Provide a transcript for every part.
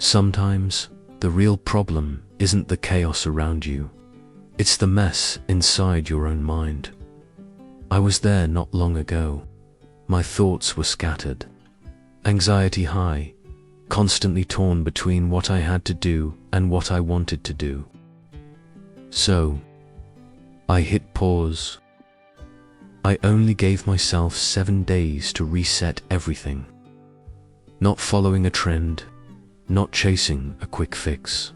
Sometimes, the real problem isn't the chaos around you. It's the mess inside your own mind. I was there not long ago. My thoughts were scattered. Anxiety high, constantly torn between what I had to do and what I wanted to do. So, I hit pause. I only gave myself 7 days to reset everything. Not following a trend, not chasing a quick fix.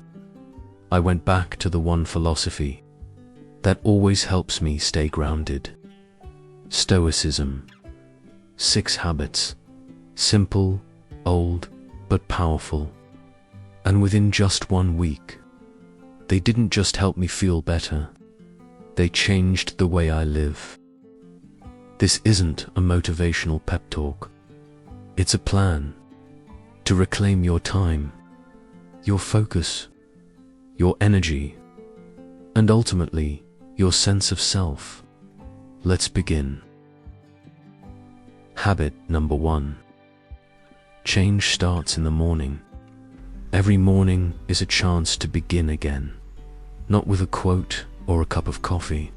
I went back to the one philosophy that always helps me stay grounded. Stoicism. 6 habits. Simple, old, but powerful. And within just 1 week, they didn't just help me feel better. They changed the way I live. This isn't a motivational pep talk. It's a plan to reclaim your time, your focus, your energy, and ultimately, your sense of self. Let's begin. Habit number 1. Change starts in the morning. Every morning is a chance to begin again. Not with a quote or a cup of coffee,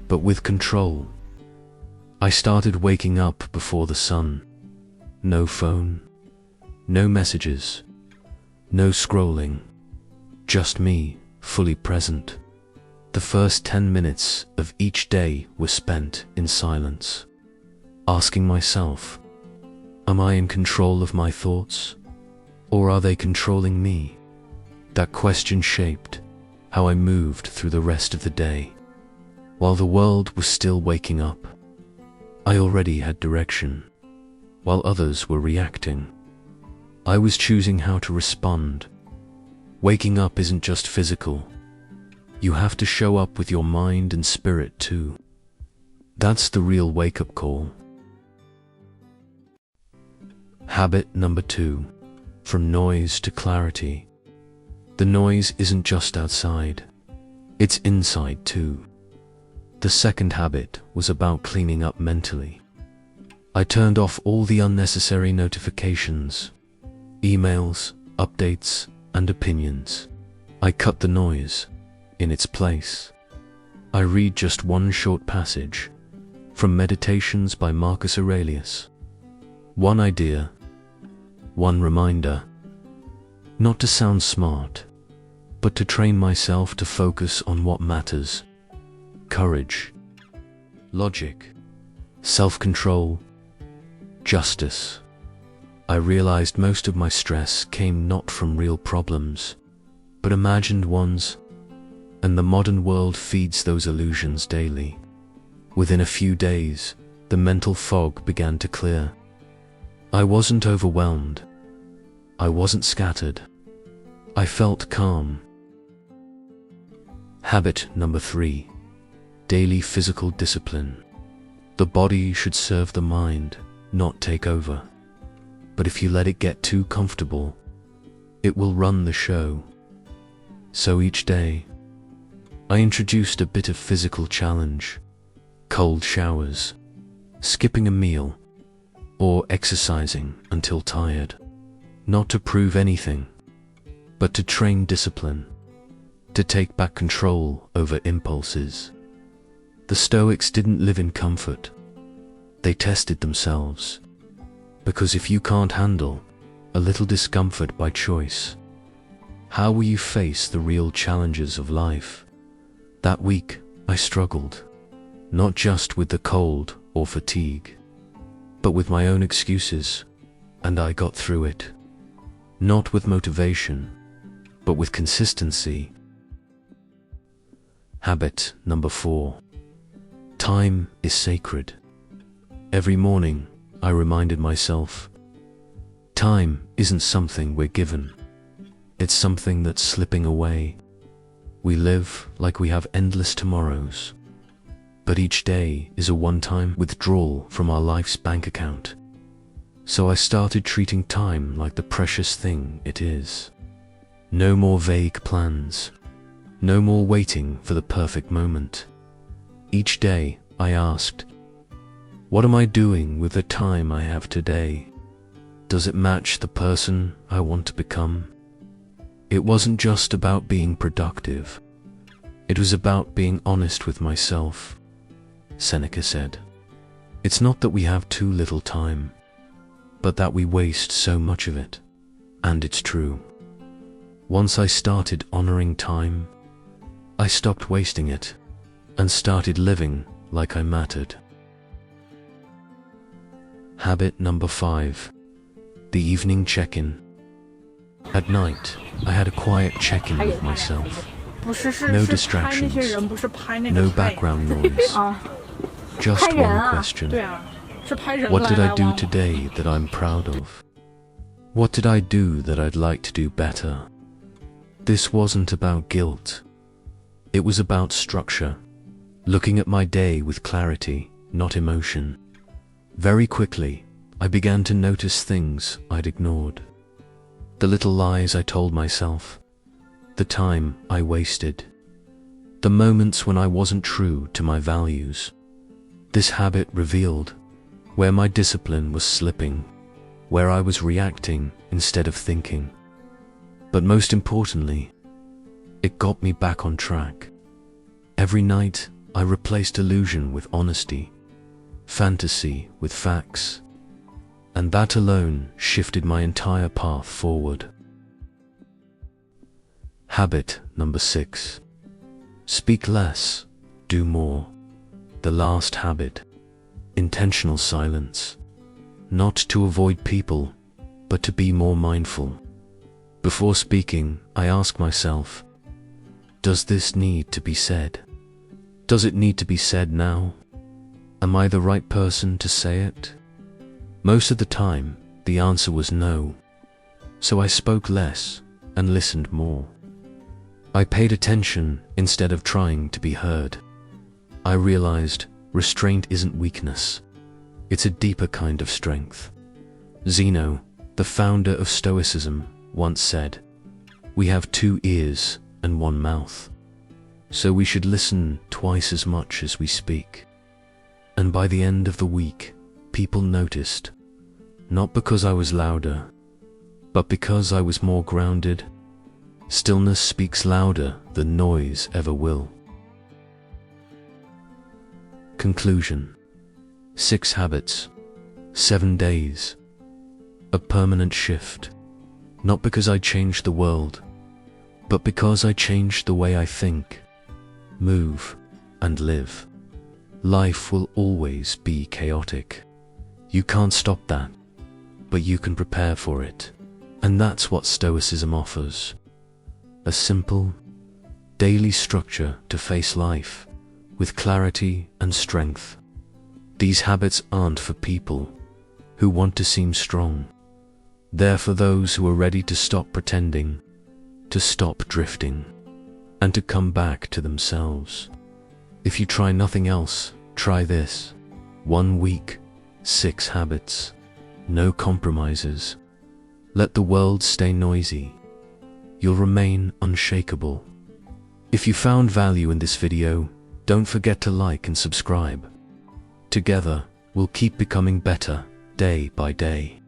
but with control. I started waking up before the sun. No phone, no messages, no scrolling. Just me, fully present. The first 10 minutes of each day were spent in silence, asking myself, am I in control of my thoughts, or are they controlling me? That question shaped how I moved through the rest of the day. While the world was still waking up, I already had direction. While others were reacting, I was choosing how to respond. Waking up isn't just physical. You have to show up with your mind and spirit too. That's the real wake-up call. Habit number 2. From noise to clarity. The noise isn't just outside. It's inside too. The second habit was about cleaning up mentally. I turned off all the unnecessary notifications, emails, updates, and opinions. I cut the noise. In its place, I read just one short passage from Meditations by Marcus Aurelius. One idea, one reminder, not to sound smart, but to train myself to focus on what matters. Courage, logic, self-control, justice. I realized most of my stress came not from real problems, but imagined ones, and the modern world feeds those illusions daily. Within a few days, the mental fog began to clear. I wasn't overwhelmed. I wasn't scattered. I felt calm. Habit number 3. Daily physical discipline. The body should serve the mind, not take over. But if you let it get too comfortable, it will run the show. So each day, I introduced a bit of physical challenge. Cold showers, skipping a meal, or exercising until tired. Not to prove anything, but to train discipline, to take back control over impulses. The Stoics didn't live in comfort. They tested themselves. Because if you can't handle a little discomfort by choice, how will you face the real challenges of life? That week, I struggled, not just with the cold or fatigue, but with my own excuses, and I got through it. Not with motivation, but with consistency. Habit number 4. Time is sacred. Every morning, I reminded myself, time isn't something we're given. It's something that's slipping away. We live like we have endless tomorrows, but each day is a one-time withdrawal from our life's bank account. So I started treating time like the precious thing it is. No more vague plans. No more waiting for the perfect moment. Each day I asked, what am I doing with the time I have today? Does it match the person I want to become? It wasn't just about being productive. It was about being honest with myself. Seneca said, "It's not that we have too little time, but that we waste so much of it." And it's true. Once I started honoring time, I stopped wasting it and started living like I mattered. Habit number 5. The evening check-in. At night, I had a quiet check-in with myself. No distractions, no background noise. Just one question. What did I do today that I'm proud of? What did I do that I'd like to do better? This wasn't about guilt. It was about structure, looking at my day with clarity, not emotion. Very quickly, I began to notice things I'd ignored. The little lies I told myself, the time I wasted, the moments when I wasn't true to my values. This habit revealed where my discipline was slipping, where I was reacting instead of thinking. But most importantly, it got me back on track. Every night, I replaced illusion with honesty, fantasy with facts, and that alone shifted my entire path forward. Habit number 6. Speak less, do more. The last habit. Intentional silence. Not to avoid people, but to be more mindful. Before speaking, I ask myself, does this need to be said? Does it need to be said now? Am I the right person to say it? Most of the time, the answer was no. So I spoke less and listened more. I paid attention instead of trying to be heard. I realized restraint isn't weakness. It's a deeper kind of strength. Zeno, the founder of Stoicism, once said, "We have 2 ears and 1 mouth, so we should listen twice as much as we speak." And by the end of the week, people noticed, not because I was louder, but because I was more grounded. Stillness speaks louder than noise ever will. Conclusion. 6 habits, 7 days, a permanent shift. Not because I changed the world, but because I changed the way I think, move, and live. Life will always be chaotic. You can't stop that, but you can prepare for it. And that's what Stoicism offers. A simple, daily structure to face life with clarity and strength. These habits aren't for people who want to seem strong. They're for those who are ready to stop pretending, to stop drifting, and to come back to themselves. If you try nothing else, try this. 1 week, 6 habits, no compromises. Let the world stay noisy. You'll remain unshakable. If you found value in this video, don't forget to like and subscribe. Together, we'll keep becoming better, day by day.